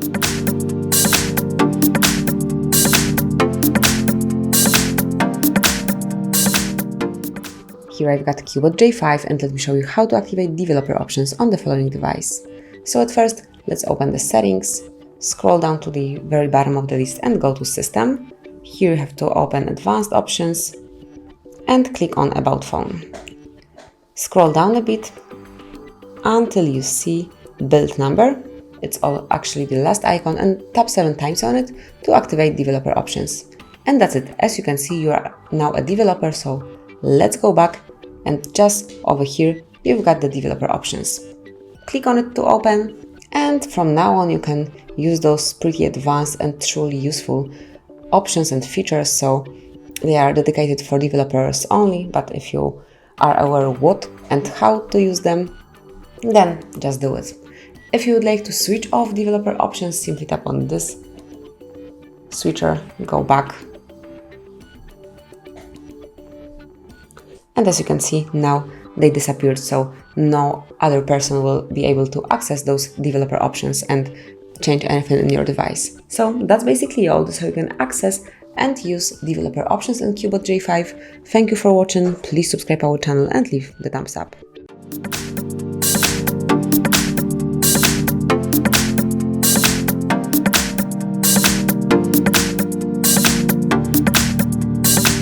Here I've got CUBOT J5 and let me show you how to activate developer options on the following device. So at first, let's open the settings, scroll down to the very bottom of the list and go to System. Here you have to open Advanced Options and click on About Phone. Scroll down a bit until you see Build Number. It's actually the last icon, and tap 7 times on it to activate developer options. And that's it. As you can see, you are now a developer, so let's go back, and just over here you've got the developer options. Click on it to open, and from now on you can use those pretty advanced and truly useful options and features. So they are dedicated for developers only, but if you are aware of what and how to use them, then just do it. If you would like to switch off developer options, simply tap on this switcher, go back. And as you can see, now they disappeared, so no other person will be able to access those developer options and change anything in your device. So that's basically all. That's how you can access and use developer options in CUBOT J5. Thank you for watching. Please subscribe our channel and leave the thumbs up.